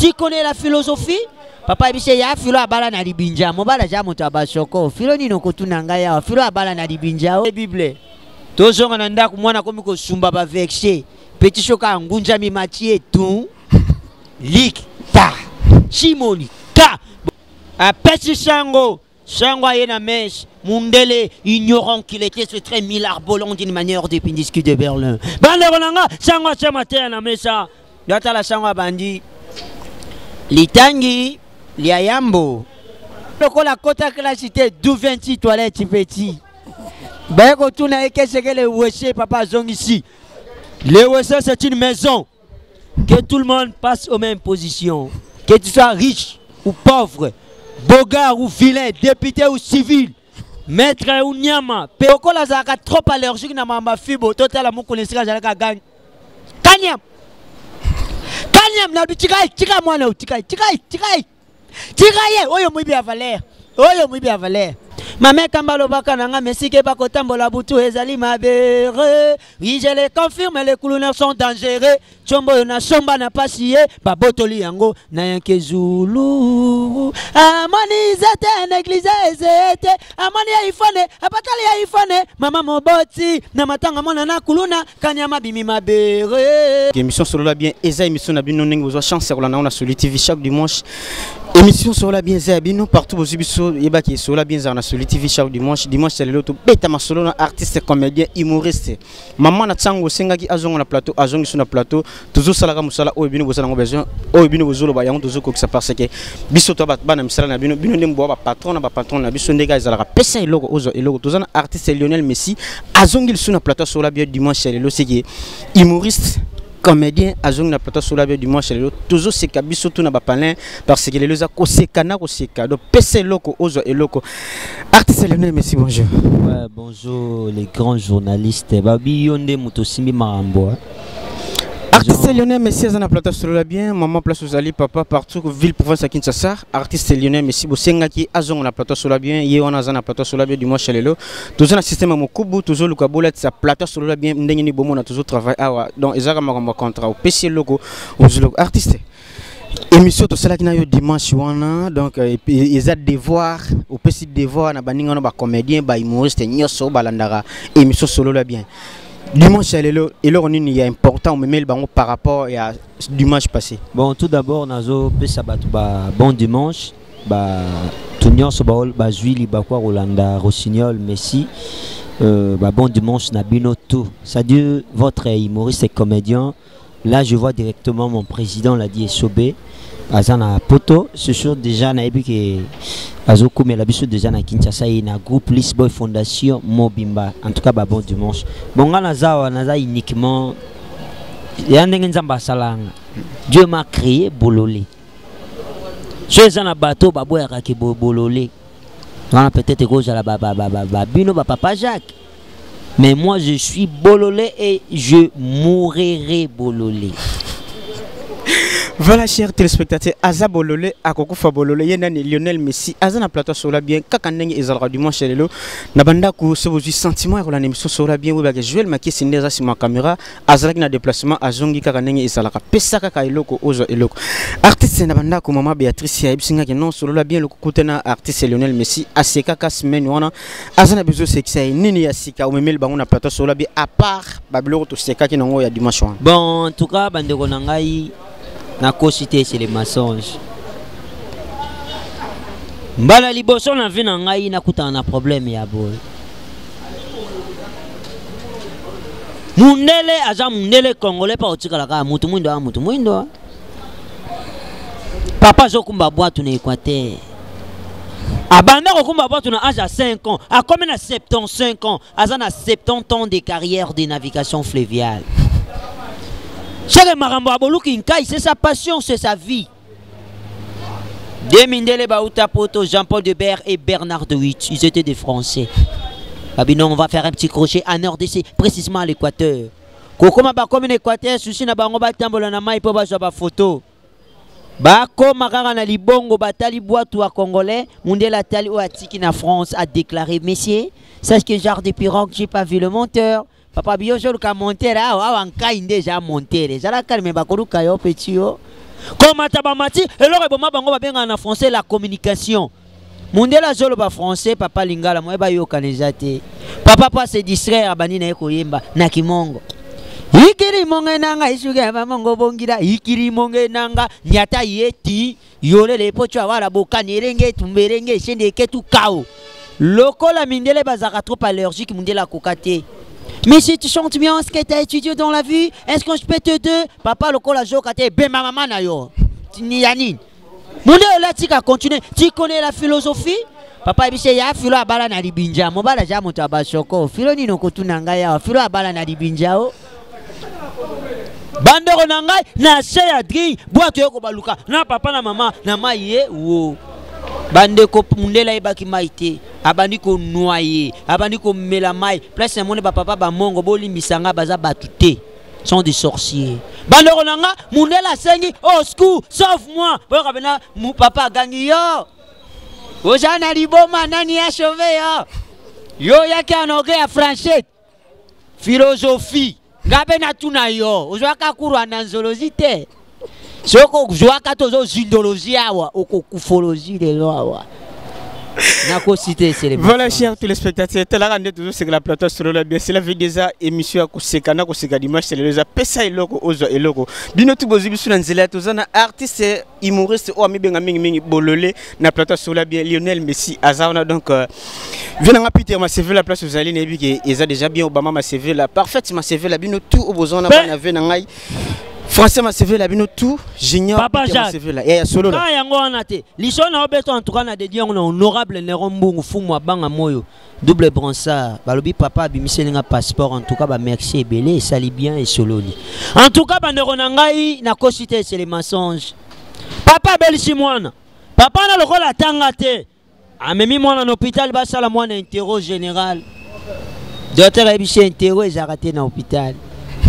Tu connais la philosophie? Papa il y a philo abala na libinja. Mobala ja moto abashoko. Philo ni nokotunanga ya. Philo abala na libinja. Bible. Tozo nanda kumwana komi ko sumba ba vexé. Petit choka ngunja mi matie tout. Lik ta. Chimoni ka. A petit chango. Chango yena mesh. Mundele ignorant qu'il était ce très milarbolant d'une manière de Pindiscu de Berlin. Bande ronanga chango ce matin na mesa. Data la chango bandi. Litangi Liayambo. Pourquoi la kota que la cité d'où 26 toilettes petit. Ben quand tu n'as qu'à ce que les WC papa zong ici. Les WC c'est une maison. Que tout le monde passe aux mêmes positions. Que tu sois riche ou pauvre, bogard ou vilain, député ou civil, maître ou nyama. Pourquoi la zaka trop allergique na mamba fibo total amu connaissera jalaka gagne. Kanyam. Kanyam na tika mwana tika oyo mwibi ya Valère. Mame kambalo baka nanga mesike bako tambola butu ezali mabere. Oui, je les confirme, les couleurs sont dangereux. Chombo na somba na pasiye babotoli yango na yanke zulu. Amani zete neglize zete. Amani ya ifane, apatali ya ifane. Mama moboti na matanga mona na kuluna kanyama bimi mabere. Émission sur la bien eza émission na bino ndenge besoin chance sur la na sur TV chaque dimanche. Émission sur la bien zabino partout aux biso yebaki sur la bien za na sur TV chaque dimanche c'est le loto beta masolo na artiste comédien humoriste. Maman na tsango sengaki azongo na plateau azongi sur na plateau toujours salaka musala o bino bosana besoin o bino bozolo ba yango toujours ko ça parce que biso to bana misala na bino ndembo ba patron na biso ndega ezalaka pesa eloko ozo eloko tozana artiste Lionel Messi azongi sur na plateau sur la bien dimanche c'est le loto c'est humoriste comédien azong na plateau sur la vie dimanche toujours c'est kabiso tout na bapalin parce que les loza kosekana koseka donc pese loko ozo eloko artiste Lionel Messi bonjour. Ouais, bonjour les grands journalistes babi yonde mutosimbi marambo. Artiste Lionel Messi na plateau sur la bien maman place aux ali papa partout ville province à Kinshasa artiste Lionel Messi bosengaki azong na plateau sur la bien ye wana na plateau sur la bien dimanche lelo toujours na système mokubu toujours lukabola sa plateau sur la bien ndenge ni bomo na toujours travail awa donc ezaka makambo contrat au PC logo aux artiste émission to sala kina yo dimanche wana donc eza devoir au PC devoir na baninga na ba comédien ba humoriste nyoso balandara émission solo la bien. Dimanche, il y a important par rapport à dimanche passé. Bon, tout d'abord, nazo bon dimanche. Tout le monde a joué Rolanda, Rossignol, Messi. Bon dimanche, Nabino, tout. C'est-à-dire, votre humoriste et comédien. Là, je vois directement mon président, l'a dit, Sobé. Azana poto, ce jour déjà na ebiki Azoko mais la biso déjà na Kinshasa et na groupe Lisboy Fondation Mobimba. En tout cas bon dimanche. Bon naza uniquement yandenge nzamba salanga. Dieu m'a créé bololé. Je suis na bateau baboya ki bololé. On peut-être que la bino papa Jacques. Mais moi je suis bololé et je mourrai bololé. Voilà, chers téléspectateurs, Aza Bololé, Akokufa Bololé, Yenani Lionel Messi, Aza na plateau sur la bien, Kakandeng et Zalra dimanche lelo, Nabanda ku se vos sentiments et la émission sur la bien, ou bien Joël Maki Sindeza sur ma caméra, Azra na déplacement, Azongi Kakandeng et Zalra, Pesaka Kailoko, Ozo Eloko. Artiste Nabanda ku Maman Béatrice Yaib Singa qui non sur la bien, le Koutena, artiste Lionel Messi, Aseka Kasmen, Wana, Azana Bezo Sexa, Nini Asika, ou même Bango na plateau sur la bien, à part Babylon to Seka qui n'ont ya dimanche. Bon, en tout cas, Bandeko Nangai. Na cité c'est les mensonges. Mbala liboso na vie na ngai na kuta na problème ya boy. Mundele aza mundele congolais pa otikala ka mutu mwindo. Papa zokumba boîte na Équateur. Abanda kokumba boîte na âge à 5 ans, a combien na 75 ans, azana 70 ans de carrière de navigation fluviale. Chez Marambo Aboluki, c'est sa passion, c'est sa vie. Demindele Baouta Poto, Jean-Paul Debert et Bernard de Witt, ils étaient des Français. Babino, on va faire un petit crochet à Nord-DC, précisément à l'Équateur. Kokoma Bakom en Équateur, Sushi na Bango Batambola na Mai pour ba photo. Bako Makara na Libongo Batali Boitou à Congolais, Mundela Tali ou Atiki na France a déclaré messieurs, sache que genre de pirogue, j'ai pas vu le monteur. Papa Bio, je le monter là, on a déjà monté. J'ai la calme, mais je yo petit yo. Comme Tabamati, et là, bango babenga en français la communication. Mundela zolo ba français, papa lingala, moi ba yo kanezate. Papa pas se distraire abani na ekoyemba na kimongo. Ikiri monge nanga isuga ba mongo bongira, ikiri monge nanga nyata yeti, yole le pocho wala bokani renge tumberenge shende ketu kao. Lokola mindele bazaka trop allergique mundela kokate. Mais si tu chantes bien, est-ce que tu as étudié dans la vie? Est-ce que je peux te dire? Papa, le col a joué ben maman na yo. Yanine. Mon Dieu, là, tu vas continuer. Tu connais la philosophie? Papa, il dit, il y a philo à bala na libinja. Mon bala ja monta basoko. Philo ni no kotunanga ya. Philo à bala na libinja o. Bandero nangai na seya dri. Boite yoko baluka. Na papa na mama na maye wo. Bande ko mundela ibaki maite. Abandi ko noyer, abandi ko melamai, place mone ba papa ba mongo boli misanga baza batute. Sont des sorciers. Bandoro nanga mundela sengi au secours, sauve-moi. Bo kabena mu papa gangi yo. Ojana liboma nani a sauvé yo. Yo yake anoge a franchise. Philosophie. Ngabe na tuna yo. Ozwaka kurwa na zoologite. Soko ozwaka tozo zoologie awa, okokufologie de lo awa. Voilà, chers téléspectateurs, c'est la plateau sur le bien. C'est la vie des émissions à Kosekana, Koseka Dimanche, c'est le Pesa et Logo, Ozo et Logo. Binotu Bozibi sur l'Anzela, Tozana, artiste, humoriste, ou ami Bengamin Bololé, na plateau sur la bien, Lionel Messi, Azana. Donc, venant à Peter, ma CV la place aux Alines, et ils ont déjà bien Obama, ma CV la parfaite, ma CV la Binotu, au besoin d'un Venangai. Français m'a servi la bino tout, j'ignore Papa Jacques. Et solo là. Yango anate. L'issue na obeto en tout cas na de dire on honorable Nerombungu fumwa banga moyo. Double bransard. Balobi papa bimiseli nga passeport en tout cas ba merci et belé sali bien et solo li. En tout cas ba neronangai na kosité c'est les mensonges. Papa belisi mwana. Papa na lokola tangate. Amemi mwana na hôpital ba sala mwana interro général. Docteur ebiche interro ezarate na hôpital.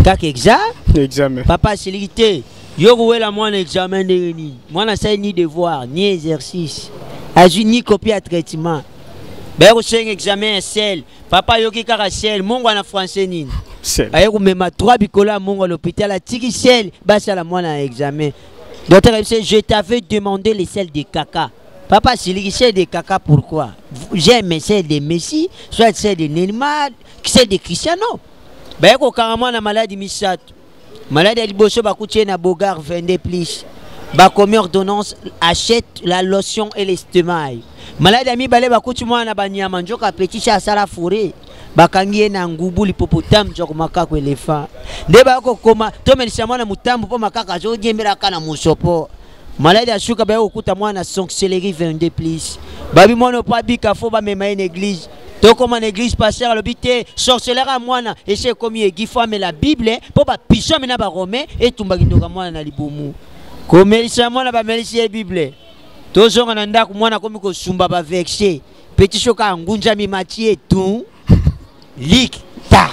Kak examen. Papa silité. Yo la moi examen de ni. Moi na sai ni devoir ni exercice. Aju ni copie à traitement. Ba ko sen examen sel. Papa yo ki kaka sel mongo na français ni. Sel. Ayo mema 3 bikola mongo l'hôpital a tiki sel ba sala moi na examen. Docteur je t'avais demandé les sels de caca. Papa siliki sel de caca pourquoi? J'aime celle de Messi, soit celle de Neymar, celle de Cristiano. Ben ko carrément na maladie misato. Maladie liboso ba kutie na bogar 22 plus. Ba comme ordonnance achète la lotion et l'estomac. Maladie ami balé ba kuti mwana banyama njoka petit cha sala forêt. Ba kangie na ngubu lipopotame njoko makako éléphant. Nde ba ko koma to melisa mwana mutambu po makaka zo diembera kana musopo. Maladie ashuka ba okuta mwana sonxelerie 22 plus. Babi mwana pa bika fo ba mema une église. Donc comme en église pasteur le bité sorceleur à moine et c'est comme il faut mais la Bible pour pas pichon mais na ba romain et tumba kindoka moine na libomu comme il sa moine ba melisi la Bible toujours on anda ko moine comme ko sumba ba vexé petit choka ngunja mi matie tout lik ta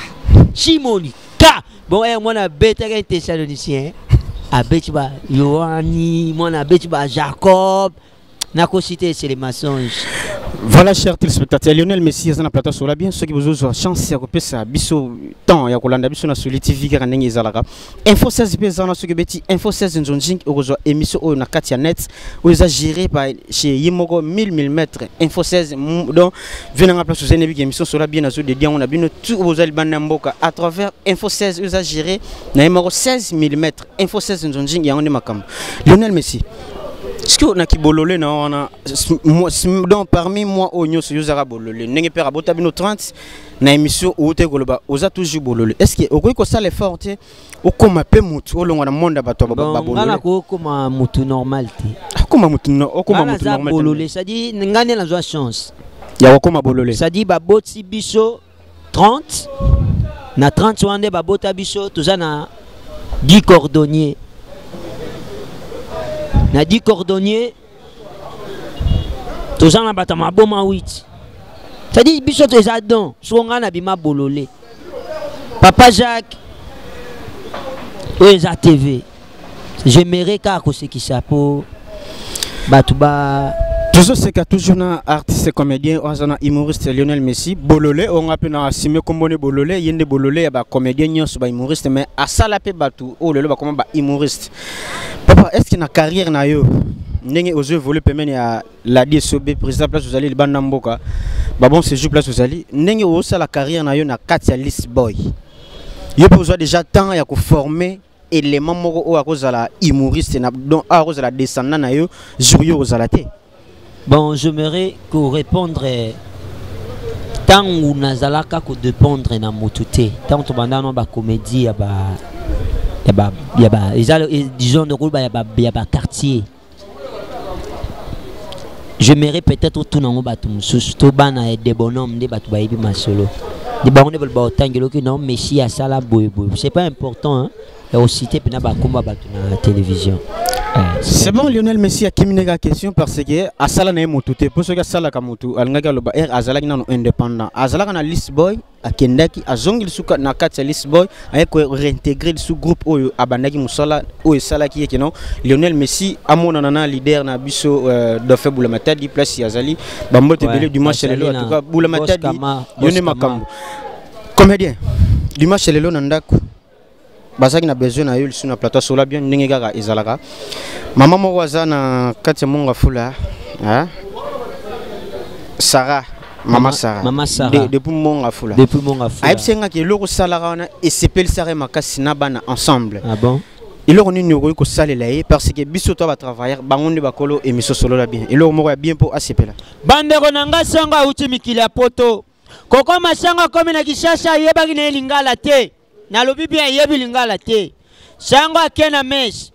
chimoni ta bon et moine bête un Thessalonicien a bête ba Yohani moine a bête ba Jacob na ko cité c'est les mensonges. Voilà, chers téléspectateurs, Lionel Messi est dans la plateau sur la bien. Ceux qui vous ont chance, c'est ça. Biso temps, il y a Kolanda, biso na sur TV, qui est zalaga. Info 16 pézana, ce que beti. Info 16 Njonjing, au rejoint émission au na Katia Net, où ils ont géré par chez Yimogo 1000 mm. Info 16, donc venant à la place sur une émission sur la bien, à de dia, on a bien tout aux Albanamboka à travers Info 16, ils ont géré na Yimogo 16 mm. Info 16 Njonjing, il y a un makam. Lionel Messi. Est-ce que on a qui bololé donc parmi moi Onyo sur Yozara bololé n'engé père abota bino 30 na émission où te goloba oza toujours bololé est-ce que au quoi ça l'effort te au comme peu mutu au long na monde bato ba bololé ngana ko comme mutu normal te comme mutu normal bololé ça dit ngane la joie chance ya ko ma bololé ça dit ba boti biso 30 na 30 wande ba bota biso tozana 10 cordonniers. Na 10 cordonniers, tous en abattant ma bombe 8. Ça dit, biso tes adons, soit na bima bololé. Papa Jacques, OESA TV. J'aimerais qu'à cause qui s'appelle Batouba. Toujours c'est que toujours un artiste comédien, un humoriste Lionel Messi, bololé, on a pu na simé comme bololé, yende bololé, ba comédien, nyos ba humoriste, mais à ça la paix batou, oh le ba comment ba humoriste. Papa, est-ce qu'il y a une carrière na yo? N'engé aux yeux volés permet à la DSOB président place vous allez le bandamboka. Bon c'est juste place vous allez. N'engé aussi la carrière na yo na Katia List Boy. Yo besoin déjà temps ya ko former élément moko à cause de la humoriste na donc à cause de la descendant na yo jour aux alaté. Bon, j'aimerais que répondre tant où nazalaka ko dépendre na motute. Tant to banda no ba comédie ya ba disons de rôle ya ba quartier. J'aimerais peut-être tout dans mon bateau, surtout bana des bonhommes, des bateaux baïbi ma solo. Des barons de balbotangelo qui non, mais si à ça la boue, c'est pas important, hein. Et aussi t'es pena ba combat bateau na télévision. C'est bon Lionel Messi a kimi nega question parce que à sala na motuté pour ce que sala ka motu alnga lo ba azala na indépendant azala na list boy a kendaki azongil suka na Katia List Boy a ko réintégrer sous groupe oyo abandaki musala oyo sala ki non Lionel Messi amona na leader na biso do fe bula matadi place yazali bambote belé du match lelo en tout cas bula matadi yone makambo comédien du match lelo na ndako basaki na besoin na yo sur na plateau sola bien ndenge kaka ezalaka mama moko aza na kati monga fula hein Sarah Mama Sarah depuis monga fula aipsenga ke loko salara na esepel sare makasi na bana ensemble. Ah bon iloko nini yoko ko salela ye parce que biso to ba travailler bangonde bakolo émission solo la bien iloko moko ya bien pour asepela bandeko nanga sanga uti mikili ya poto koko masanga komi na Kishasa yebaki na lingala te na lobi bien yebi lingala te sango akena mesh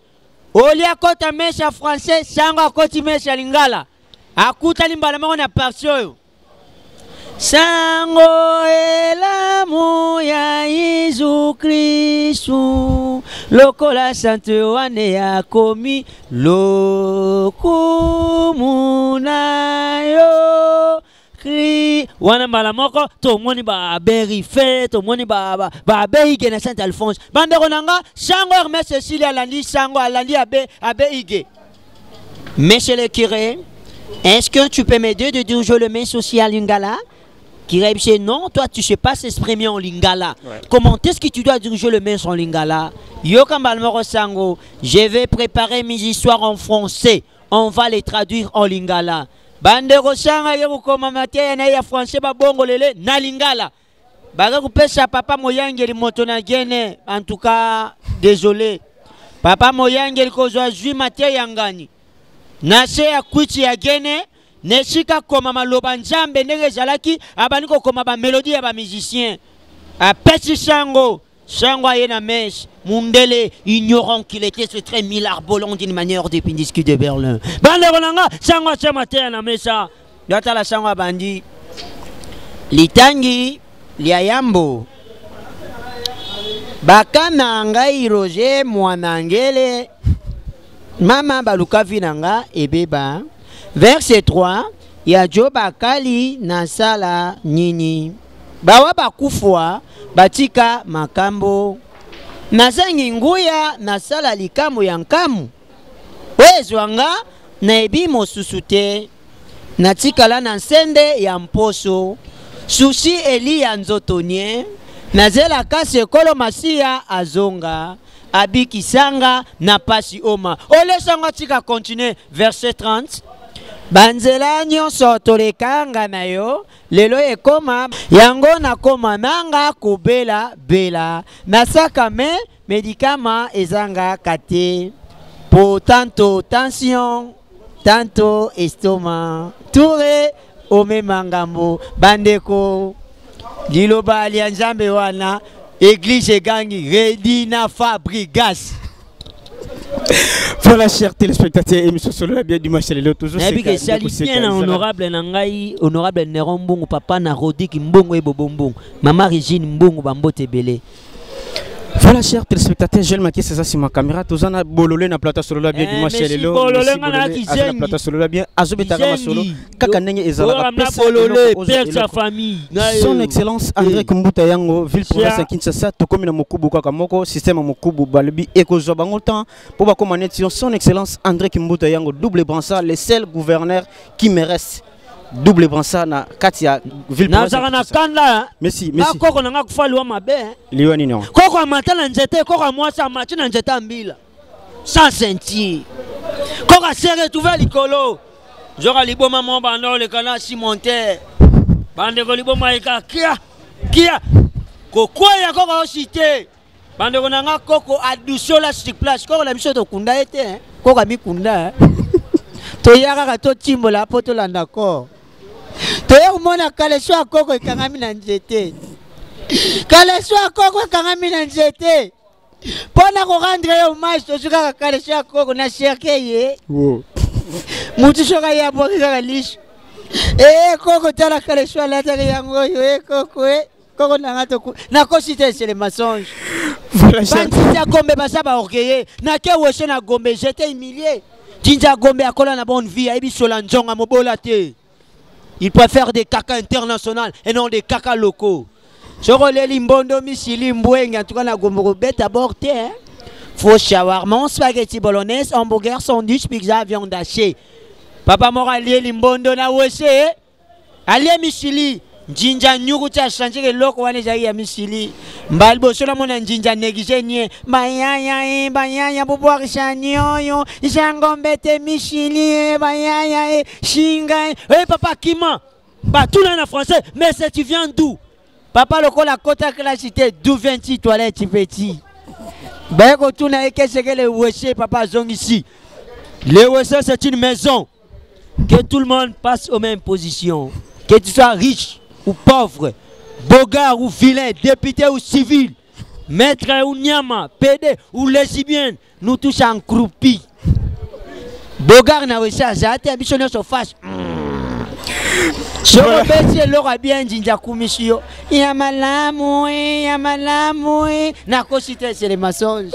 olia kota mesh ya français sango akoti mesh ya lingala akuta limbala moko na partio sango elamu ya Yesu Kristu lokola sante wane ya komi lokumu na yo Kri wana mbala moko to moni ba berife to moni ba beige na Saint Alphonse bandeko nanga sango Hermès Cécilia alandi sango alandi abe ige. Monsieur le curé, est-ce que tu peux m'aider de dire je le mets social lingala? Curé dit non, toi tu sais pas s'exprimer en lingala. Ouais. Comment est-ce que tu dois dire je le mets en lingala? Yo kambal moko sango, je vais préparer mes histoires en français. On va les traduire en lingala. Bandeko sanga yeko koma mateya na ya français ba bongo lele na lingala. Baga kupesa papa moyangeli moto na gene en tout cas désolé. Papa moyangeli ko zwa jui mateya ngani. Na se ya kwiti ya gene neshika koma maloba nzambe ndenge zalaki abani ko koma ba mélodie ya ba musicien. A pesi sango sango yena mesh Mundele, ignorant qu'il était ce très milarbolant d'une manière de Pindiski de Berlin. Bande Ronanga, Sangwa Chamate na mesa. Yata la Sangwa Bandi. Litangi, Liayambo. Bakana ngai Roger Mwanangele. Mama Baluka Vinanga ebeba. Verset 3. Yajo Bakali Nasala Nini. Bawa bakufwa batika makambo. Nazangi nguya nasala likamu ya nkamu. Wezwanga na ebi mosusute. Natikala na nsende ya mposo. Sushi eli ya nzotonye. Nazela kasi kolo masia azonga. Abikisanga na pasi oma. Ole sanga tika continue verset 30. Banzela nyonso tolekanga na yo lelo ekoma yango na koma nanga kubela bela nasaka me medikama ezanga kate po tanto tension tanto estomac toure omemangambo bandeko liloba lia nzambe wana église gangi Redina Fabrigas. Voilà, chers téléspectateurs, émission solo la bien du match les toujours c'est bien honorable nangai honorable Nerombongo papa na Rodik Mbongo ebobombong maman Régine Mbongo bambote belé. Voilà, chers téléspectateurs, je vais marquer ça sur ma caméra. Tous en a bololé na plata solo la bien du match les lots. Bololé na plata solo la bien. Azobetara solo. Kakanenge ezala bololé père sa famille. Son excellence André Kumbuta Yango ville province de Kinshasa to comme na Mokubu kaka moko système Mokubu balbi ekozo bango temps pour ba commander son excellence André Kumbuta Yango double bransard le seul gouverneur qui me reste. Double bransard na Katia ville province na kanda merci koko nanga kufaliwa mabe liwa nini koko amatala nzete koko mwasa machina nzete mbila sans sentir. Quand on s'est retrouvé à l'écolo, j'aurais dit bon maman bandol le canal cimenté. Bande ko libo maika kia. Koko ya koko cité. Bande ko nanga koko adusho la sur place. Koko la biso to kunda ete hein. Koko mi kunda. To yaka ka to timbola poto landa ko. To ya umona kale swa koko ikangami na nzete. Kale swa koko ikangami na nzete. Pona ko rendre hommage to suka kale swa koko na cherkeye. Wo. Mutu shoka ya boki ka lish. Koko tala kale swa la tari yango koko koko nanga to na ko cité c'est les mensonges. Bandita Gombe basaba orgueillé. Na ke woshe na Gombe j'étais humilié. Jinja Gombe akola na bonne vie aibi solanjonga mobola te. Il préfère des caca internationaux et non des caca locaux. Chorole limbondo misili mbwenga en tout cas na Gombe bête à border hein. Faux shawarma, spaghetti bolognaise, hamburger, sandwich, pizza, viande hachée. Papa moralier limbondo na woshe. Allié misili Jinja nyugu cha changé que loko wane jai ya misili. Mbalbo sola mona jinja négligé nie. Bayaya bobo rishanyo. Jangombete misili bayaya shinga. Papa Kima. Bah tout là en français. Mais c'est tu viens d'où? Papa loko la kota que la cité d'où viens-tu toilette petit. Ben ko tout na qu'est-ce que le wesh papa zong ici. Le wesh c'est une maison. Que tout le monde passe aux mêmes positions. Que tu sois riche ou pauvre, bogard ou vilain, député ou civil, maître ou nyama, pédé ou lesbienne, nous tous en croupi. Bogard n'a pas ça, j'ai ambitionné sur face. Je remercie Laura bien Jinja Kumisio. Yamalamu, Nako cité c'est les mensonges.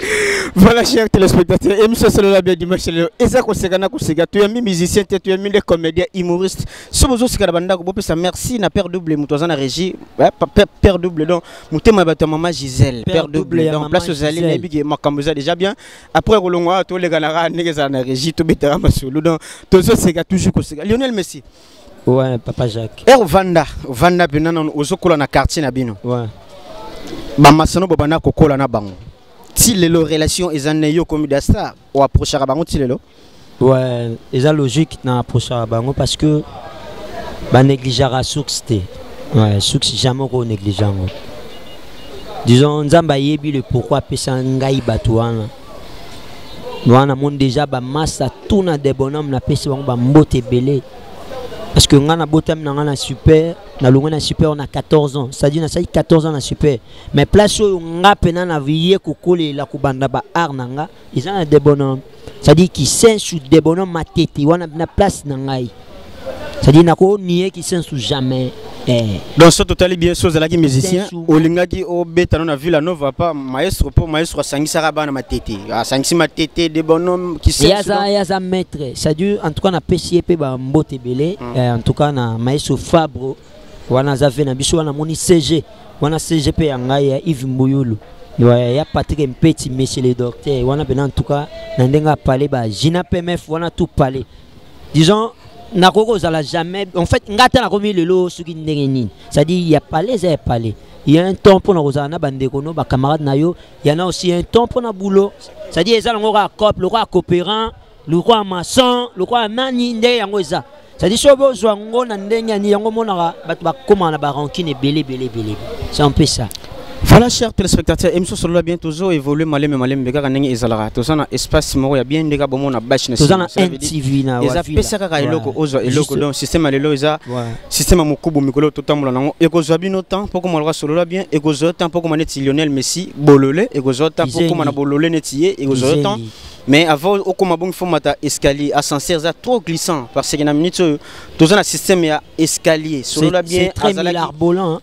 Voilà, chers téléspectateurs, émission sur la bien dimanche. Et ça, tu es mis musicien, tu es mis des comédiens, humoristes. Si vous avez un merci, na Père Double, Moutouazan régie, Père Double, donc, Moutema maman Gisèle, Père Double, donc, place aux alliés, et Makamboza déjà bien. Après, Rolonga, tous les Ganara, Négazan régie, tout Bétera Masolo, donc, tout ça, c'est toujours Lionel Messi. Ouais, Papa Jacques. Vanda Benanon, Ozokola na quartier na bino. Ouais. Bamasano Bobana Kokola na bango. Si les relations ezaneyo comme d'asta ou approcher à bango tilelo. Ouais, c'est logique na approcher à bango parce que ba négligera soukste. Ouais, soukste jamais ko négligeant. Disons nzamba yebi le pourquoi pesa ngai batouana. Wana mon déjà ba massa tout na des bonhommes na pesa bango ba mbote belé. Parce que on a botem na super, na longue na super on a 14 ans. C'est-à-dire na 14 ans na super. Mais place où on a pena na vie kokole la kubanda ba arnanga, ils ont des bonhommes. C'est-à-dire qui sont sous des bonhommes ma tête, on a na place na ngai. C'est-à-dire na ko nié qui sont sous jamais. Donc ce total bien chose là qui musicien au lingaki au beta on a vu la nova pas maestro pour maestro sangisa rabana ma tête. Sangisi ma tête des bonhommes qui sont ya maître. C'est-à-dire en tout cas na PCP ba mbote belé en tout cas na maestro Fabro wana zave na biso wana moni CG wana CGP ya ngai Yves Mbuyulu. Ya Patrick Mpeti monsieur le docteur wana bena en tout cas na ndenga parler ba Gina PMF wana tout parler. Disons Nakoko zala jamais en fait ngata na komi lelo suki ndengeni c'est-à-dire il y a pas les parler il y a un temps pour na rozana bandeko no ba camarade na yo il y en a aussi un temps pour na boulot c'est-à dire ezala ngora cop le roi coopérant le roi maçon le roi nani nde yango eza c'est-à-dire sobo zwango na ndenge ni yango monaka batu ba koma na ba rancune belé c'est un peu ça. Voilà, chers téléspectateurs, émission sur le bien toujours évolué malem bega kanengi ezalara to sana espace moko ya bien ndeka bomo na bash na to sana NTV na wa villa eza pesa eloko ozo eloko donc système lelo eza système mokubu mikolo to tambola nango ekozwa bino temps poko malwa solo la bien ekozwa temps poko maneti Lionel Messi bololé ekozwa temps poko mana bololé netié ekozwa temps mais avant au comme bon formata escalier ascenseur ça trop glissant parce que na minute to sana système ya escalier solo la bien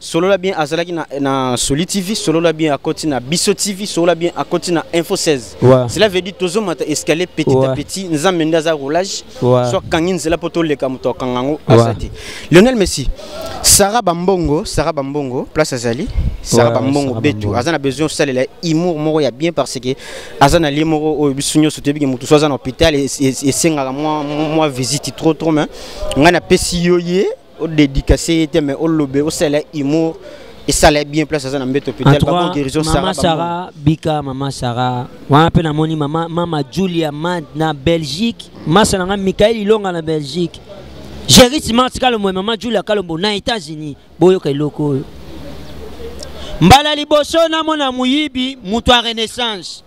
solo la bien azalaki na Soli TV solo la bien à côté na Bisso TV solo la bien à côté na Info 16 cela veut dire tozo mata escalier petit à petit nous amène za roulage soit kangin c'est la poto le kamuto kangango azati Lionel Messi Sarah Bambongo place azali Sarah Bambongo betu azana besoin ça le humour moko ya bien parce que azana li moko bisunyo sotebi ke mutu soza na hôpital et senga moi visite trop mais ngana pesi yoye au dédicacé mais au lobé au sala humour et ça allait bien place à Nambeto hôpital ba guérison Maman Sarah Bika Maman Sarah wana pe na moni Mama Julia na Belgique masa na Michael Ilonga na Belgique Jéris Matikalo Maman Julia Kalombo na États-Unis boyoka iloko mbala liboso na mona muyibi mutu a Renaissance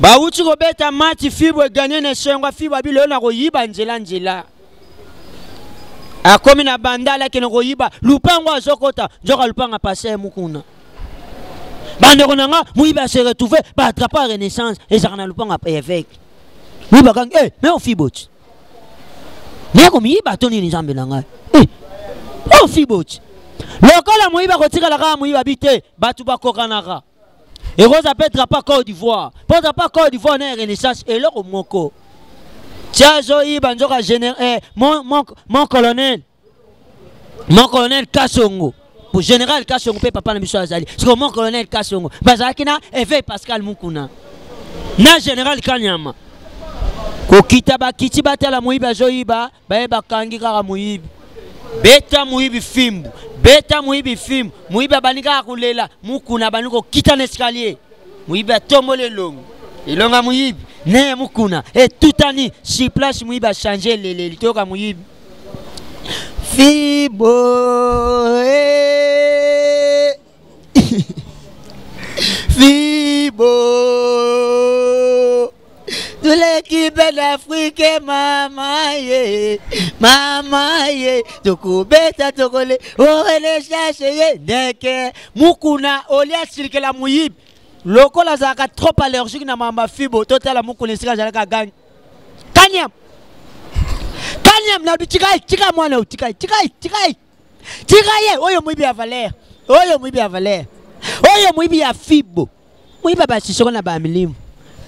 ba uti ko beta mati fibo gagner na shenga fibo bilo na ko yiba njela akomi na bandala ke ko yiba lupango azokota njoka lupanga passer mukuna bande konanga muyiba se retrouver ba attraper Renaissance et ça na lupanga évêque muyiba gang mais on fibot ne ko muyiba toni ni zambe nanga on fibot lokola muyiba kotika la ka muyiba bite batu bakokanaka et Rosa Petra pas Côte d'Ivoire. Pas Côte d'Ivoire na Renaissance et là au moko. Tiazo ibanjoka général mon colonel Kassongo. Pour général Kassongo pe papa na biso azali. C'est comme mon colonel Kassongo. Bazaki na évêque Pascal Mukuna. Na général Kanyama. Ko kitaba kitiba tala muiba joiba ba kangi kaka muibi. Beta muibi fimbu. Beta muibi film muiba banika kulela mukuna baniko kita na escalier muiba tomole longo ilonga muibi ne mukuna et tout ani si place muiba changer les toka muibi fibo fibo de l'équipe d'Afrique, maman ye, toko beta tokole, orele chasse deke, mukuna olia silke la muyib, loko la zaka trop allergique na mama fibo, total la mukuna sika jalaka gang, kanyam na tika mwana tika oyo muibi ya Valère, oyo muibi ya fibo, muibi ba sisoko na ba milimu.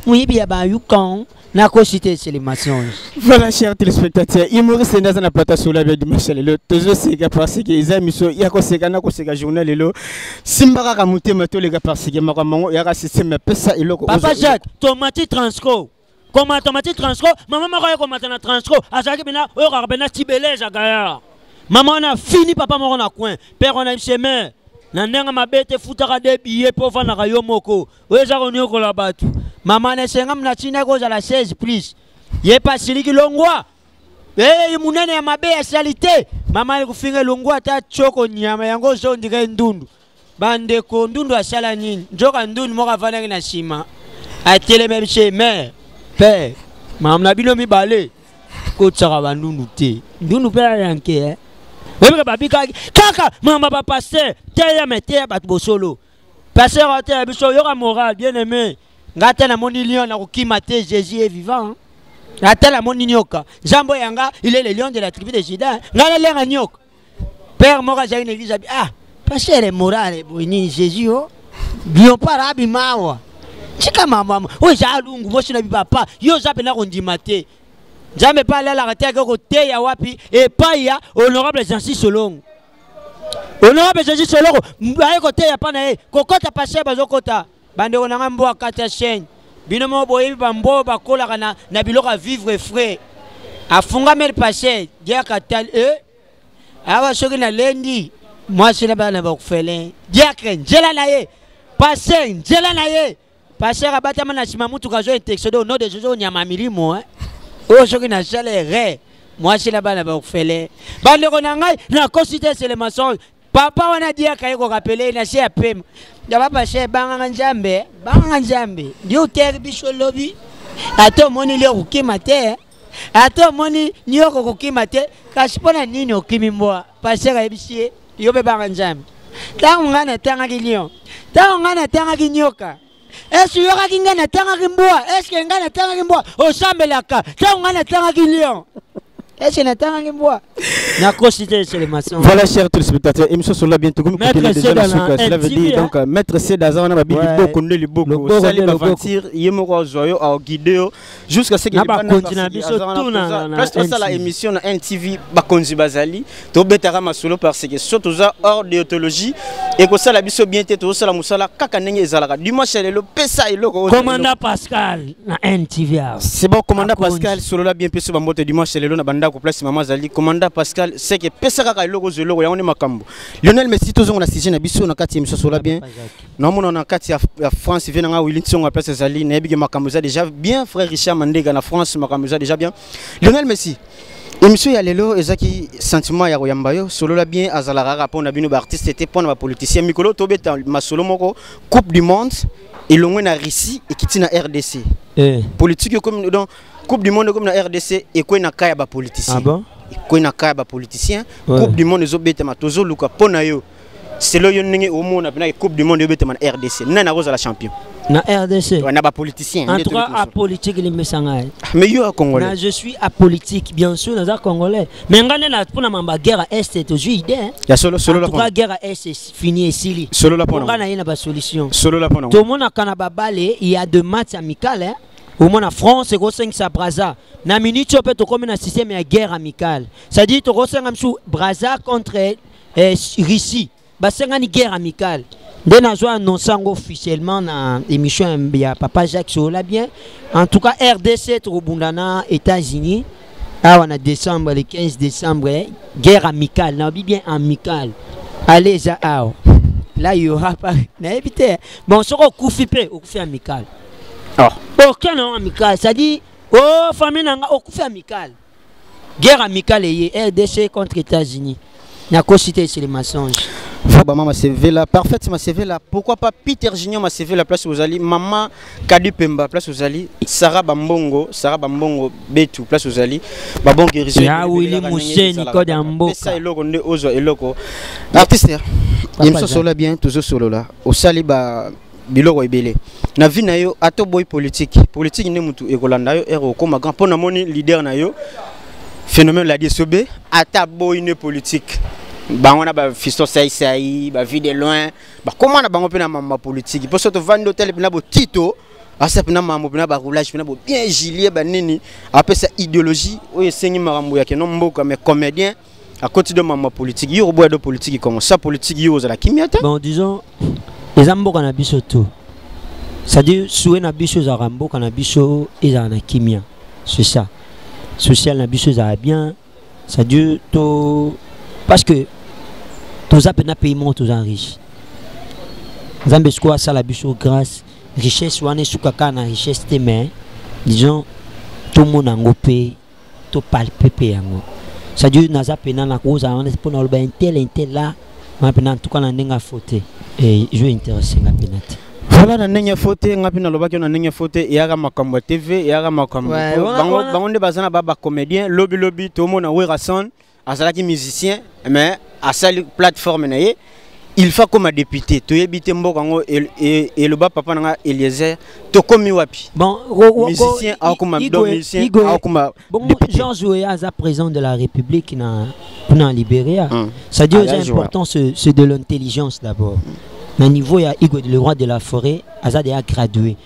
Oui, bien, Yukon, n'a qu'à citer ces mensonges. Voilà, chers téléspectateurs, il me reste dans la plateau sur la vie du Michel. Le toujours c'est parce que les amis sont, il y a quoi c'est qu'un journal et le Simbara Kamuté Mato les gars parce que Maraman, il y a un système pesa et le. Papa Jacques, tomate transco. Comment tomate transco? Maman m'a comment t'as transco? À chaque bena, bena tibelège à Gaillard. Maman on a fini, papa m'a on a coin. Père on a une semaine. Nanenga mabete futaka de billets pour vendre na yomoko. Oza konyo ko la batu. Maman ne senga mna china ko za la 16 please. Ye pas siliki longwa. Munene ya mabe ya salite. Maman kufinga longwa ta choko nyama yango zo ndike ndundu. Bande ko ndundu asala nini? Njoka ndundu moka vana na shima. Atele même chez mère. Père. Maman na bino mi balé. Ko tsaka bandundu te. Ndundu père yanke Kaka, maman va passer, teya metea bat solo. Passer à terre, biso yora moral, bien aimé. Gata na moni lion na kokimate, Jésus est vivant. Gata la moni nyoka. Jambo yanga, il est le lion de la tribu de Juda. Ngala lenga nyoka. Père mora j'ai une église passer le moral, ni Jésus oh. Lion parabi mawa. Chika mama, o jalungu, mo shina bi papa, yo zape na kondimate. Jamais pas là la raté côté ya wapi et pas ya honorable Jansi Solongo. Honorable Jansi Solongo, ba côté ya pas na kokota passer bazokota. Bande onanga mbo akata chaîne. Binomo boyebi bambo bakola na biloko vivre frais. Afunga mer passer dia katal awa soki na lendi moi c'est na bana ba kufele. Dia kren jela na ye. Passer jela na ye. Passer abata mana sima mutu kazo intexodo no de jojo nyama milimo oh, je n'ai jamais ré. Moi, je n'ai pas de faire. Bande konangai, na consulté c'est le mensonge. Papa, on a dit à Kaiko rappeler, na chez Apem. D'abord, pas chez Banganjambe. Dieu terre bicho lobby. Ato moni le ruki mate. Ato moni nyoko ruki mate. Kashpona nini okimimboa. Passer à Ebisie. Yobe Banganjambe. Tangana Tangagilion. Tangana Tangaginyoka. Est-ce qu'il y aura quelqu'un qui a est-ce qu'il y a quelqu'un qui a au Sambelaka, est-ce qu'il y a quelqu'un voilà, chers téléspectateurs, émission sur la bientôt. Cela veut dire donc Maître C Dazana va bien beaucoup de beaucoup. Salut aventure, yemoko zoyo au guideo jusqu'à ce que les presque ça la émission na NTV Bakonzi Bazali to betara masolo parce que surtout ça hors de théologie et que ça la biso bien tête au sala musala kaka ndenge ezalaka dimanche lelo pesa eloko commandant Pascal na NTV. c'est bon commandant Pascal solo la bien pesa ba mbote dimanche lelo na banda ko place maman Zali commandant Pascal c'est que pesa kaka eloko zeloko ya on makambo Lionel Messi tozo na sujet na biso na kati émission solo bien na mona na kati ya France vient nga Wilson na place Zali na yebike makambo za déjà bien frère Richard Mandega na France makambo za déjà bien Lionel Messi émission ya lelo ezaki sentiment ya koyamba yo solo la bien azalaka rapport na bino ba artiste était pour na politicien mikolo to beta masolo moko coupe du monde et longwe na Russie et kiti na RDC politique comme donc coupe du monde comme na RDC et ko na kaya ba politicien ah bon ko na kaya ba politicien coupe du monde ezobeta matozo luka pona yo c'est lo yo ndenge au monde na coupe du monde ezobeta na RDC na roza la champion na RDC on a pas politicien en tout cas à politique les mesanga mais yo à congolais je suis apolitique bien sûr dans congolais mais ngane na pour na mamba guerre est c'est toujours idée ya solo la en tout cas guerre est c'est fini et sili solo la pona ngana ina ba solution solo la pona tout le monde a kana babale il y a deux matchs amicales hein au moins en France et go 5 sa Brazza na minute peut to comme un système de guerre amicale ça dit to go 5 amsou Brazza contre Russie ba 5 ani guerre amicale. Dès que nous annonçons officiellement dans l'émission de Papa Jacques Sola bien. En tout cas, RDC, Trobundana, États-Unis. Là, on a décembre, le 15 décembre, guerre amicale. Non, bien amicale. Allez, là, il y aura pas. Bon, sur au coup flippé, au coup amical. Aucun nom amical. Ça dit, oh, famille, au coup amical. Guerre amicale, RDC contre États-Unis. Il y a quoi cité sur les mensonges. Maman m'a CV là, parfaite m'a CV là. Pourquoi pas Peter Junior m'a CV la place aux Ali, maman Kadi Pemba place aux Ali, Sarah Bambongo Betu place aux Ali, Babon guérison. Ya Willy Moussé Nicode Amboka. Ça eloko nde ozo eloko. Artiste, il me solo bien toujours solo là. Au sali ba biloko ebele. Na vie na yo ato boy politique ne mutu ekolanda yo ero koma grand pona moni leader na yo. Phénomène la DSOB ata boy ne politique. On a fiston saï ba vie de loin ba comment na bango pena mama politique pour surtout vendre hôtel pena bo tito asa pena mama pena ba roulage pena bo bien gilet ba nini après sa idéologie o esengi marambo ya kenon mboka mais comédien à côté de mama politique yo boy de politique comment ça politique yo za la kimiata bon disons les amboka na biso tout ça dit soué na biso za rambo kana biso eza na kimia c'est ça social na biso za bien ça dit to parce que tous les pays montent tous en riches. Zambie quoi ça la bicho grâce richesse ou ane soukaka na richesse témé. Disons tout le monde a ngopé tout palpé yango. Ça dit naza pena na cause on est pour na intel là. Ma pena en tout cas na ndenga faute et je vais intéresser na penate. Voilà na ndenga faute ngapina lobaki na ndenga faute yaka makambo TV yaka makambo. Bango nde bazana baba comédien lobby tout le monde a Werason. Azalaki musicien mais à cette plateforme il faut comme député to yebite mbokango et le bas papa nanga Eliezer to komi wapi bon musicien a comme musicien a comme bon Jean Joué à président de la République na Libéria ça dit c'est important c'est de l'intelligence d'abord na niveau il y a Igwe le roi de la forêt azade a gradué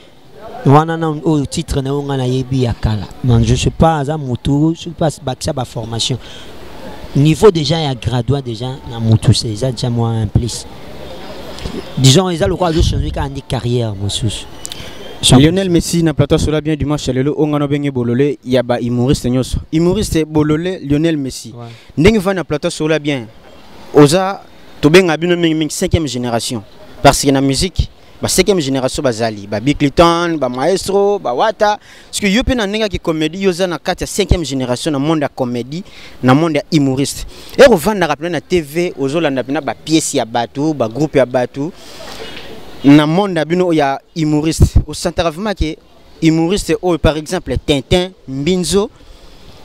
wana na au titre na nga na yebi akala non je sais pas aza mutu je sais pas baksa ba formation niveau déjà il y a gradué déjà dans mon tout c'est déjà moi un plus disons ils ont le droit de changer quand on dit carrière mon sous Lionel Messi na plateau sur la bien dimanche lelo ongano benge bololé il y a ba humoriste nyoso humoriste bololé Lionel Messi ndenge va na plateau sur la bien oza to benga bino mingi 5e génération parce que na musique ba 5e génération bazali ba Big Liton ba Maestro ba Wata parce que yo pe na nenga ki comédie yo za na kati ya 5e génération na monde ya comédie na monde ya humoriste et revendre rappeler na TV ozolanda pena ba pièce ya bateau ba groupe ya bateau na monde ya bino ya humoriste au centre vraiment que humoriste o par exemple Tintin Mbinzo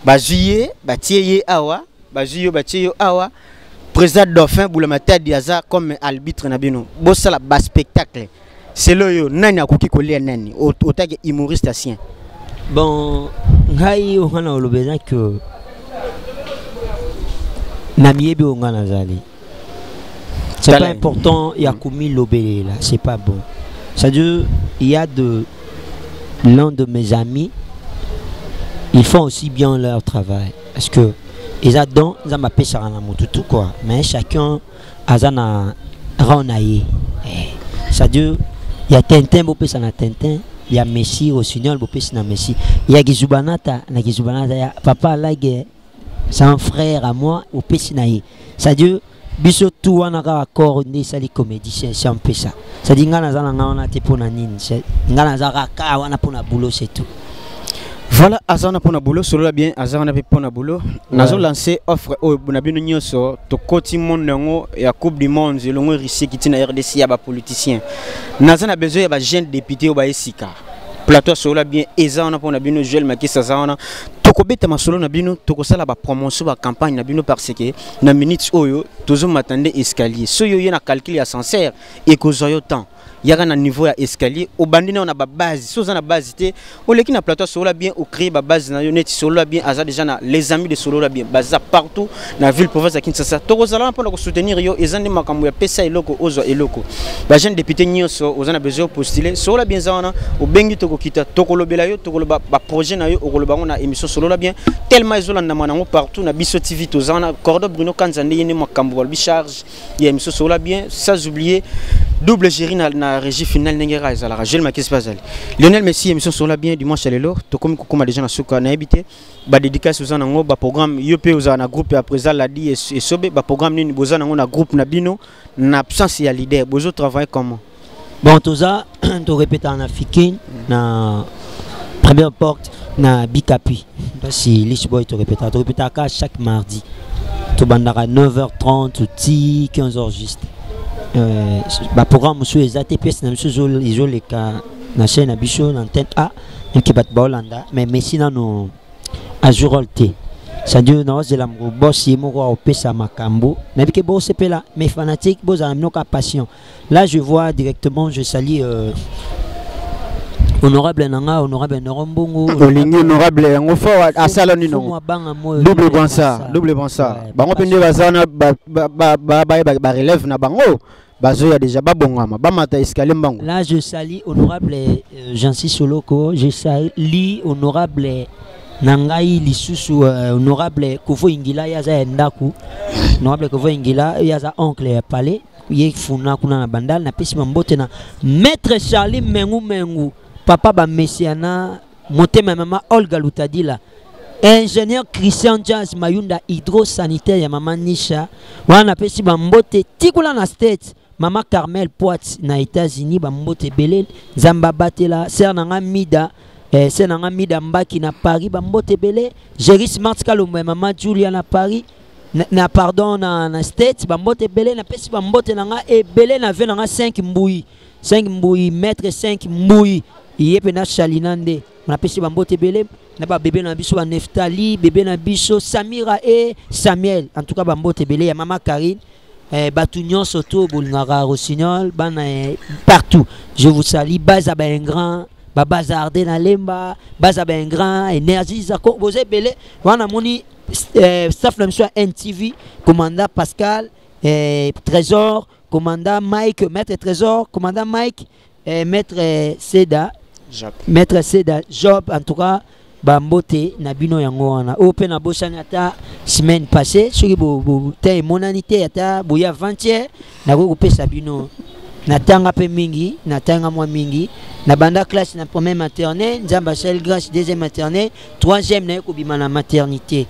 ba juillet ba tieye awa ba juillet ba tieye awa président Dauphin Boulamata Diaza comme arbitre na bino bo sala ba spectacle c'est là yo nani akoki kolia nani otake humoriste asien bon ngai ongana olobeza que na miebi ongana zali c'est pas important il y a commis lobele là c'est pas bon ça dit il y a de l'un de mes amis ils font aussi bien leur travail parce que ils adorent ils m'appellent ça na motutu quoi mais chacun a Ronaye. C'est-à-dire, il y a Tintin, Bopé, ça na Tintin. Il y a Messi, Rossignol, Bopé, ça na Messi. Il y a Gizubanata, il y a papa, là, c'est un frère à moi, Bopé, ça na ye. C'est-à-dire, biso tout on a accord on est les comédiens, c'est un peu ça. C'est-à-dire, on a été pour la nine, on a pour la boulot, c'est tout. Voilà, Azana pour na boulot, solo bien, Azana pour na boulot. Nazo lancé offre au Bonabino Nyoso, to koti monde nango et à Coupe du Monde, et l'ongo Russie qui tient à RDC à ba politicien. Nazana besoin ya ba jeune député au ba Esika. Plateau solo bien, Ezana pour na bino Joël Makissa Zana. Toko beta masolo na bino, toko sala ba promotion ba campagne na bino parce que na minutes oyo, toujours m'attendait escalier. Soyo yena calcul à sincère et kozoyo temps. Il y a un niveau à escalier au bandina on a base sous na base té au leki na plateau solo bien au créer ba base na net solo bien aza déjà na les amis de solo bien base partout na ville province à Kinshasa to kozala pour soutenir yo ezandi makambo ya pesa eloko ozo eloko ba jeune député nyoso ozana besoin postuler solo bien zana au bengi to kokita to kolobela yo to koloba ba projet na yo o koloba on a émission solo bien tellement isola na manango partout na biso TV to zana cordo Bruno Kanzande yene makambo bi charge il y a émission solo bien sans oublier double géri na régie finale n'engera ezala Joël Makissa Bazali Lionel Messi émission sur la bien dimanche à l'élo to comme kokoma déjà na suka na habité ba dédicace aux nango ba programme yope aux na groupe après ça la dit et sobe ba programme ni boza nango na groupe na bino na absence ya leader bozo travailler comment bon tout ça to répéter en africain na première porte na Bikapi si Lisboy to répéter chaque mardi to bandara 9h30 ou 15h juste ba programme sur les ATPS na monsieur les cas na chaîne abicho na antenne A qui bat Bolanda mais Messi na no ajurolte ça dit na ose la boss mo ko pesa makambo na bike bo sepela mais fanatique bo za no ka passion là je vois directement je salue honorable Nanga, honorable Norombongo, honorable Ngofo à Saloni non. Double bon ça. Bango pende bazana ba relève na bango. Bazo ya déjà ba bongama, ba mata escalier mbango. Là je salue honorable Jansi Soloko, je salue honorable Nangai Lisusu, honorable Kofo Ingila yaza ndaku. Honorable Kofo Ingila yaza oncle palais, yefuna kuna na bandal na pesi mambote na maître Charlie Mengu. Papa ba messiana monté ma maman Olga Lutadila ingénieur Christian Jazz Mayunda hydrosanitaire ya maman Nisha wana pesi ba mbote tikula na state maman Carmel Poit na États-Unis ba mbote belel Zamba Batela ser nanga mida ser nanga mida mbaki na Paris ba mbote belel Jerry Smart Kalombe maman Julia na Paris na pardon na state ba mbote belel na pesi ba mbote nanga e belel na ve nanga 5 mbouyi maître 5 mbouyi yépe na chalinande on appelle ça bambote belé na ba bébé na biso ba Neftali bébé na biso Samira et Samuel en tout cas bambote belé ya maman Karine Batunion Soto Boulingara Rossignol bana partout je vous salue baza ba un grand ba bazarde na lemba baza ba un grand énergie zako bozé belé wana moni staff na biso NTV commandant Pascal Trésor commandant Mike maître Trésor commandant Mike maître Seda maître Seda Job en tout cas bambote na bino yango wana open na bosana ta semaine passée soki bo te monanité ata boya avant-hier na ko pesa bino na tanga pe mingi na tanga mwa mingi na banda classe na première maternelle nzamba seule grâce deuxième maternelle troisième na ko bima na maternité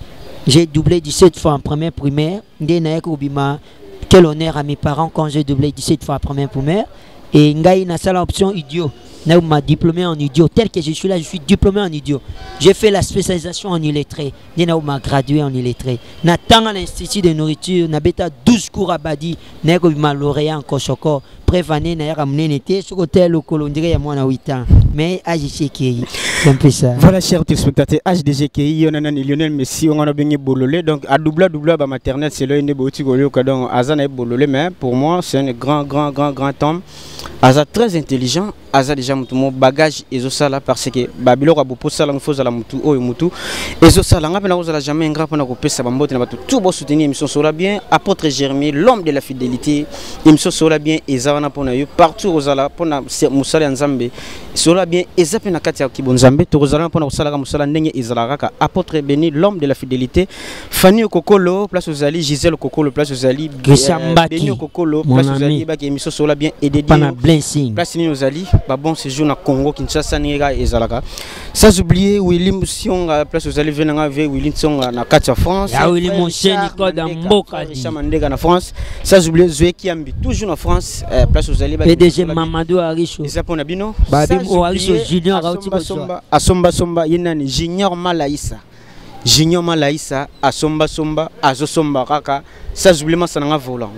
j'ai doublé 17 fois en première primaire ndé na ko bima quel honneur à mes parents quand j'ai doublé 17 fois en première primaire et ngai na sala option idiot na m'a diplômé en idiot tel que je suis là je suis diplômé en idiot j'ai fait la spécialisation en illettré na m'a gradué en illettré na tanga l'institut de nourriture na beta 12 cours à badi na ko ma lauréat en Koshoko prévané na ramené n'était sur hôtel au colondré à moi na 8 ans mais AGCKI c'est un peu ça. Voilà chers téléspectateurs HDGKI on a Lionel Messi on a bien bololé donc à double ba maternelle c'est le neboti ko donc azana bololé mais pour moi c'est un grand homme Aza très intelligent, Aza déjà mon bagage et là parce que Babylon a beaucoup ça langue fausse à la mutu oh mutu et ça langue n'a pas jamais un grand pour nous ça va mbote n'a pas tout beau soutenir émission sur la bien apôtre Jérémie l'homme de la fidélité émission sur la bien et ça va pour nous partout aux ala pour na musala nzambe Cela bien ezapé na kati ya kibonzambe tokozala mpona kosala musala ndenge ezalaka apôtre béni l'homme de la fidélité Fanny Okokolo place aux Ali Gisèle Okokolo place aux Ali Béni Okokolo place aux Ali ba émission cela bien et dédié place ni aux Ali ba bon séjour na Congo Kinshasa ninga ezalaka sans oublier William Sionga place aux Ali venanga avec William Sionga na kati ya France ya William Mosheniko da Mboka Chamandega na France sans oublier Zoé Kiambi toujours en France place aux Ali ba PDG Mamadou Arisho ezapé na bino Junior Asomba yenani Junior Malaïsa Asomba azosomba kaka ça oubliement sananga volant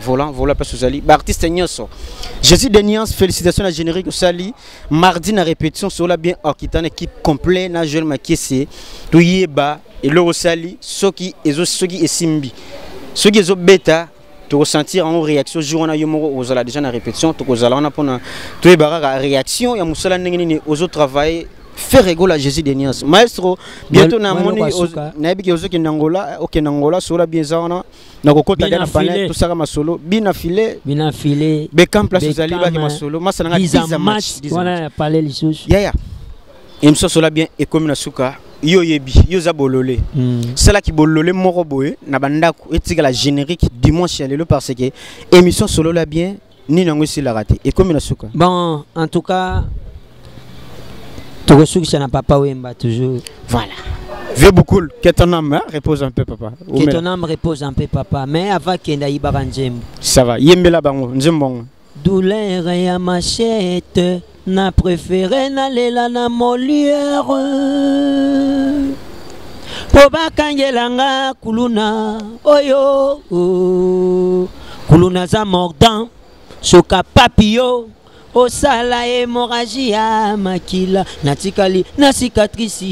parce que ali artiste nyoso Jésus de Niance félicitations à générique sali mardi na répétition sur la bien Okitane équipe complet na Joël Makese tuyeba elo sali soki esimbi soki ezo beta tu ressentir en réaction jour na yomoro ozala déjà na répétition to kozala on a pona to ebara réaction ya musala ndenge aux autres travail faire rigoler Jésus de Niance maestro bientôt na moni na biki ozo kinangola okenangola sola bien zana na kokota na panel to saka masolo bina filé be camp place ozali ba ki masolo masana nga 10 match voilà parler lisusu ya emso sola bien et comme na suka yo yebi yo za bololé c'est là qui bololé moko boye na bandako etika la générique dimanche ya lelo parce que émission solo la bien ni nango si la raté et comme na suka bon en tout cas tu ça n'a papa Wemba toujours voilà vieux beaucoup que ton âme repose un peu papa que ton âme repose un peu papa mais avant qu'il n'aille pas ça va yembela bango nzembongo douleur ya machette na préféré nalela na Molière po bakangelanga kuluna oyo kuluna za mordant soka papillon osala hémorragie ya makila natikali na cicatrice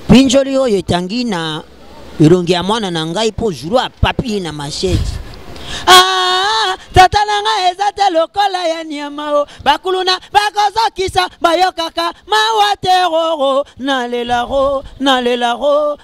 pinjoli oyo etangina irongi ya mwana na ngai po juru a papier na machette tata nanga ezate lokola ya nyamao bakuluna bakozokisa bayokaka mawa teroro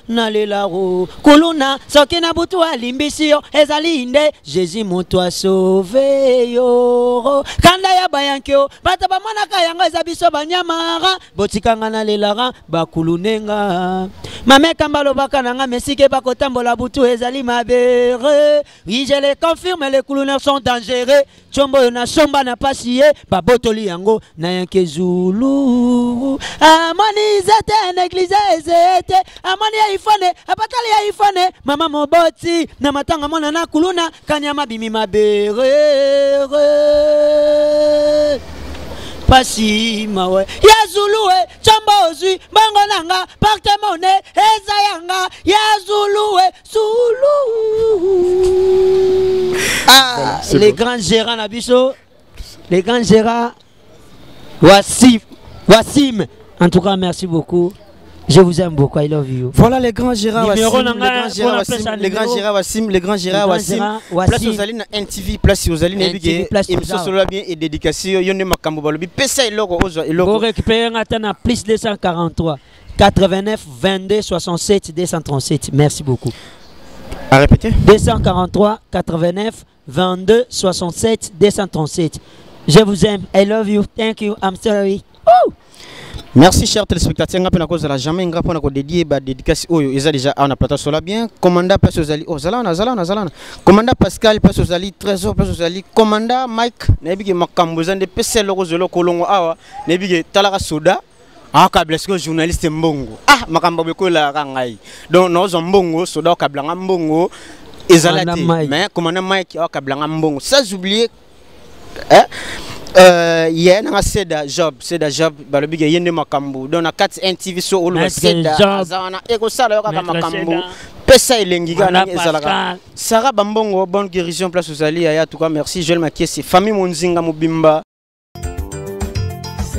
nalelaro kuluna soki na butu alimbisi yo ezali nde Jésus moto a sauvé yo kanda ya bayankeo bato bamonaka yango eza biso banyamara botikanga nalelara bakulunenga mameka mbalobaka nanga mesike bakotambola butu ezali mabere oui je les confirme les couleurs sont dangereux chombo na somba na pasiye babotoli yango na yanke zulu amani zete na église zete amani ya ifane apatali ya ifane mama moboti na matanga mona na kuluna kanyama bimi mabere pasi mawe ya zuluwe chombo ozwi bango nanga partemone eza yanga ya zuluwe zulu les grands gérants Nabiso, les grands gérants Wassim. En tout cas, merci beaucoup. Je vous aime beaucoup. I love you. Voilà les grands gérants Wassim, les grands gérants Wassim. Place aux alines NTV, place aux alines Ebige. Émission solo bien et dédicace. Yone makambo balobi. Pesa logo ozo et logo. Vous récupérez un plus 243 89 22 67 237. Merci beaucoup. À répéter. 243 89 22 67 237. Je vous aime. I love you. Thank you. I'm sorry. Oh! Merci chers téléspectateurs. Ngapena ko zala jamais ngapona ko dédier ba dédicace oyo eza déjà on a plata sola bien. Commandant Passe Ozali. Oh zalana. Commandant Pascal Passe Ozali, Trésor Passe Ozali, commandant Mike nebiki makambo zande pese logo zolo kolongo awa nebiki talaka soda. Kablesko journaliste mbongo. Makambo beko la rangai. Donc nozo mbongo soda kablanga mbongo. Ezalati mais commandant Mike kablanga mbongo. Sans oublier hier na seda job balobi ke yende makambo donc na 4 NTV so olu seda zana eko sala yoka makambo pesa elengi kana ezalaka Sarah Bambongo bonne guérison place aux alliés ya tout cas merci Joël Makese famille Monzinga Mobimba